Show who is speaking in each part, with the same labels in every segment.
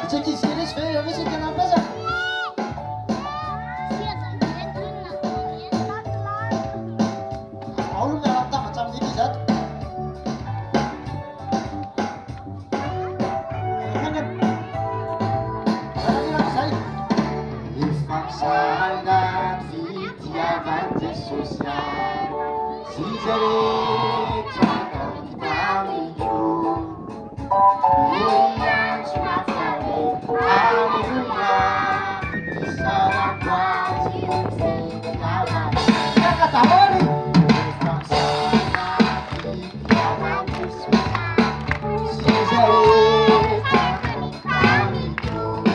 Speaker 1: Serious fe, jag visste inte när jag Maulu na rata macam ni Zat. Sangat fitiavan sosial si jare cakap kita hidup yang cuma sekali haleluya seorang wajib fitiavan kata apa ni sangat fitiavan sosial si jare cakap kita hidup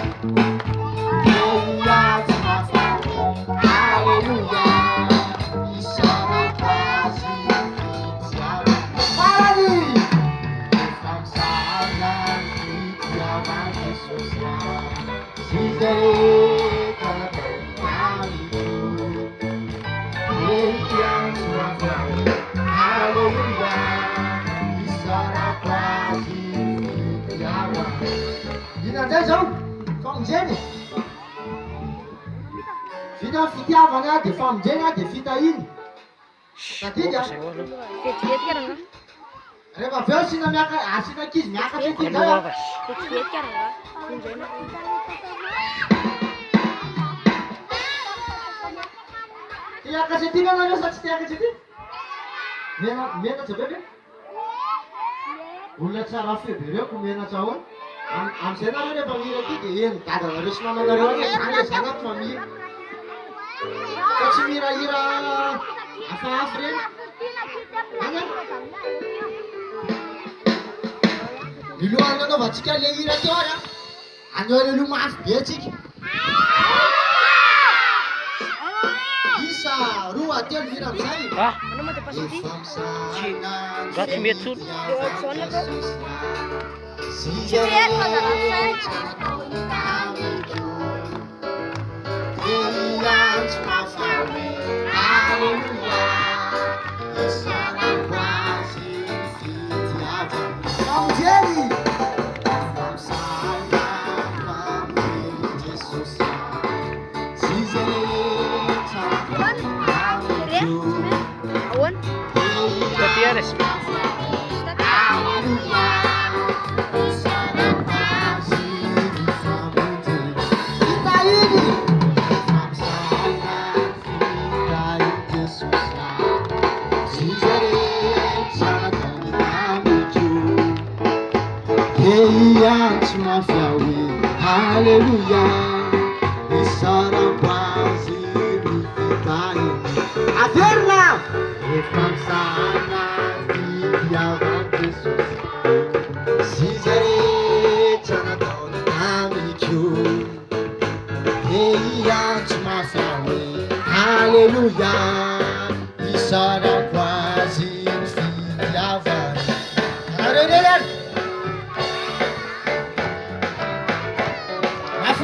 Speaker 1: Fita fitiavana dia famijena dia fitahiny. Tadidika.
Speaker 2: Vetivety karanga.
Speaker 1: Rehefa avy eo asina miaka asina ankizy miakatra ety zay.
Speaker 2: Vetivety karanga. Funjaina.
Speaker 1: Tiakatra ety nanareo sa tsy tiakatra ety? Mena tsy bebe? Olona tsara feby ireo ko mena tsahoana. Amin'izay nareo rehefa mihira aty dia eny dadanareo sy mamanareo any zany zanako fa mihira. Fa tsy mihirahira hafahafa reny. Ana? Ny lohany nanaovantsika le hira teo ary aneo le loha mafy be atsika. Isa roa telo hira amin'izay.
Speaker 2: Ano mo dapat sudi? Gati metsu. Soalnya kok.
Speaker 3: Juliet Madalasa.
Speaker 2: Awan. Gutierrez.
Speaker 1: Haleluya, seorang quase fitahiny. Averna, refamsana fitiavan Jesus. Si zaretra nataony tamiko, dia tsy mafia hoe haleluya, seorang quase fitiavan. Arereren.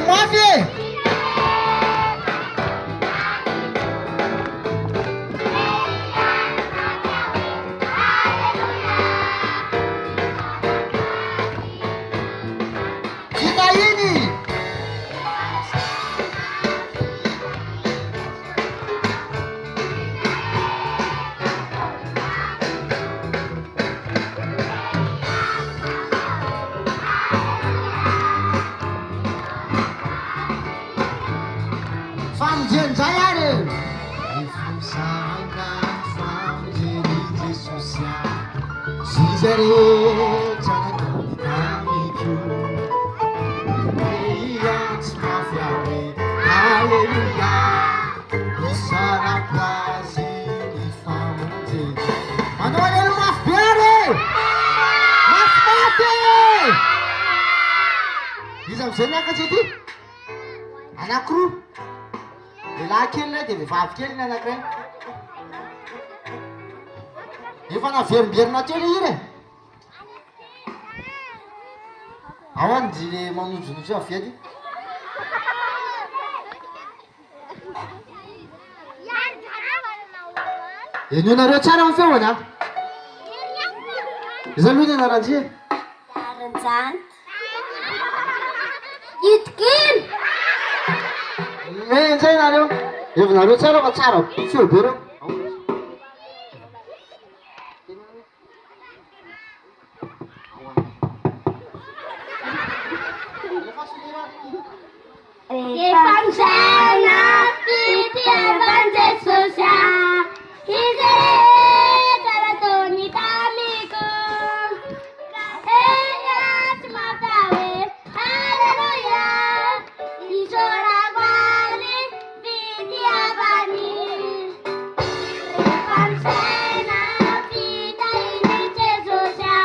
Speaker 1: Mafia! Fitahiny! Famjenjay ary ifamsanga famjery sosial zay rehetra nataony tamiko dia tsy mafia hoe haleluya isarako azy ny famonjena manao alelo mafy be ary mafimafy izy am'izay miakatra ety anankiroa lehilahy kely lay dia vehivavy kely ny anankiray. Efa naverimberina teo le hira e. Ao any le manojonojo avy ety. Eny nareo tsara amin'ny feony a. Iza aloha ny anaranjy e?
Speaker 3: Aranjany. Itkin!
Speaker 1: Zay nareo. Hevinareo tsara fa tsara feo be reo.
Speaker 3: Rehefa misaina fitiavan Jesosa, izay rehetra nataony tamiko. Eny tsy mampiawe, Alleluia, isaorako azy fitiavany. Rehefa misaina fitahiny Jesosa,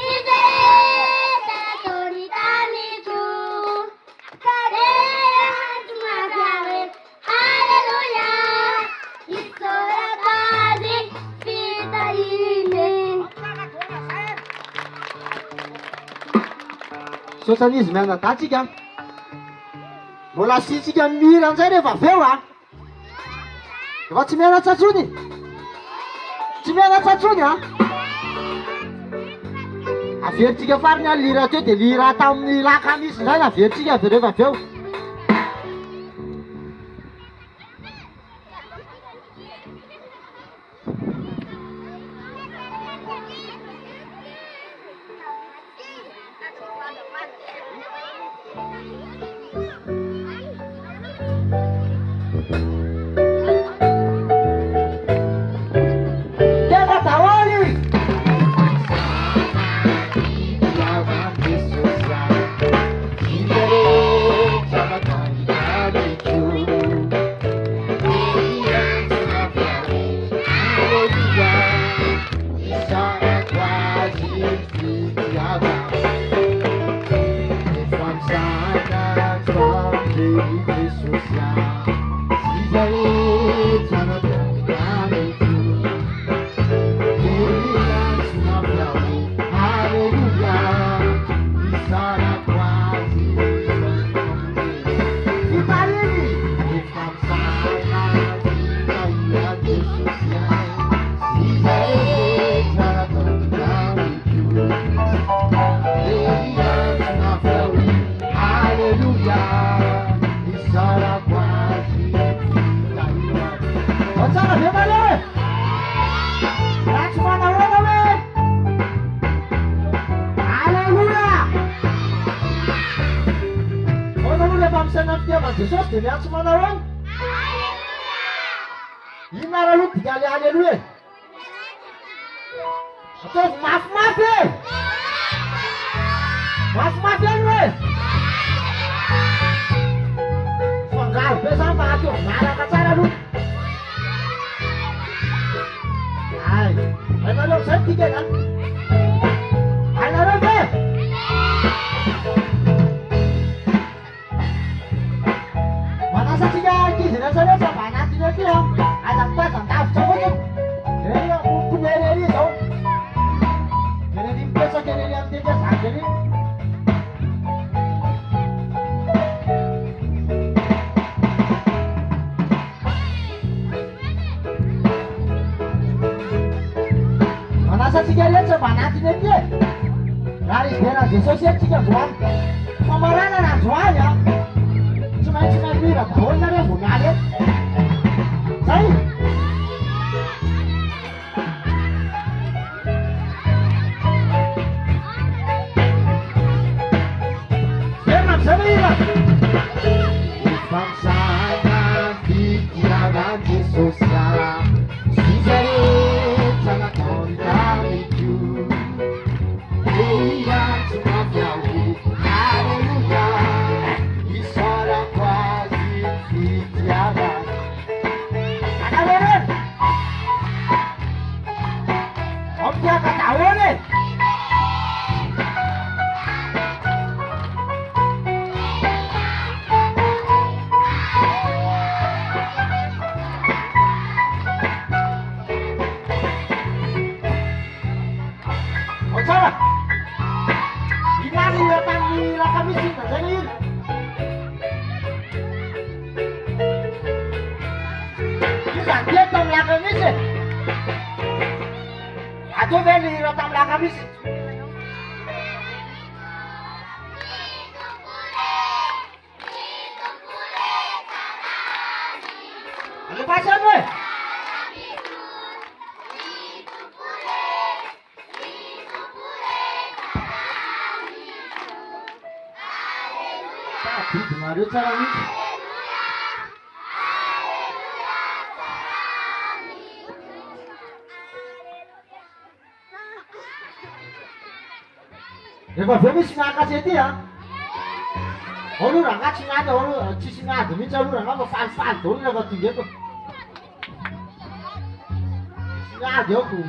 Speaker 3: izay rehetra nataony tamiko.
Speaker 1: Sosan'izy mianadahy tsika. Mbola asiantsika mihira an'izay rehefa avy eo a. Efa tsy miana-tsatsony. Tsy miana-tsatsony a. Averintsika farany a lira teo dia lira tamin'ny lakamisy izay averintsika avy rehefa avy eo. Jesosy dia miantso manao eo. Inona raha aloha dika alealoha e. Ataovy mafimafy e. Mafimafy alo e. Fangaro be zany mba ataovy miaraka tsara aloha. Ay, hainareo zay dika e. Hainareo ve? Satsika ankizy rehetra rehetra mba anatiny aty a. Aza mitazan-davitra fotsiny. Ery mpomera ery zao. Ery mipetraka ery amin'ny tety azaka ery. Manasatsika rehetra mba anatiny aty e. Raha riberan Jesosy etsika androany. Famarana na androany a. Tsy maintsy mihira daholo nareo vao miala eto. Zay. Verina amizay mihira. Efa misaina fitiavan Jesosy izay rehetra nataony tamiko. Eia tsy mampiawe, Alleluia. Aduh Beli, datang belakang bis. 그 말을 사람이 내가 배미씨가 아까 했대야 오늘랑 같이 가자 오늘 치시나 드민자루랑 가면 쌀쌀 돌려 같은 게또 야 여구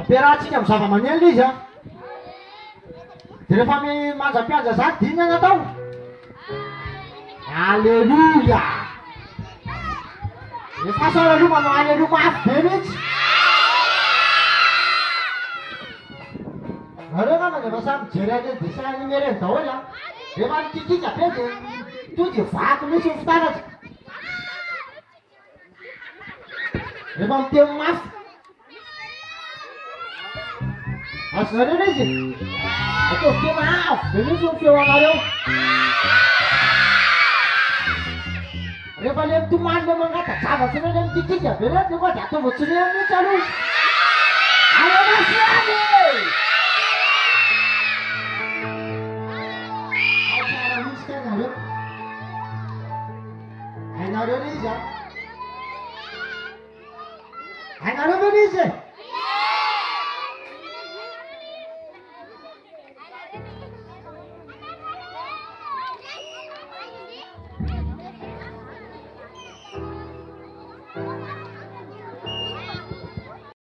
Speaker 1: Operațiunea s-a făcut în Lija. Telefamii m-a zapiat de sat din ea tău. Aleluia! E fasă la lumea, nu aleluia, vedeți? Răgă mă, ne văsam cerea de desean nimere, tăolea. E m-am chichița, pe tu te fac, nu se uftară. E m-am temat. Asta ne reze. Ato schema, veniți un fiu amareu. Revalem tu mande mangata, țava să vedem chichița, vedem de gotea, tu vă ținem nici alu. Alo, masiane! Așa, am mișcat, n-avem? Hai, n-are o reze? Hai, n-are o reze?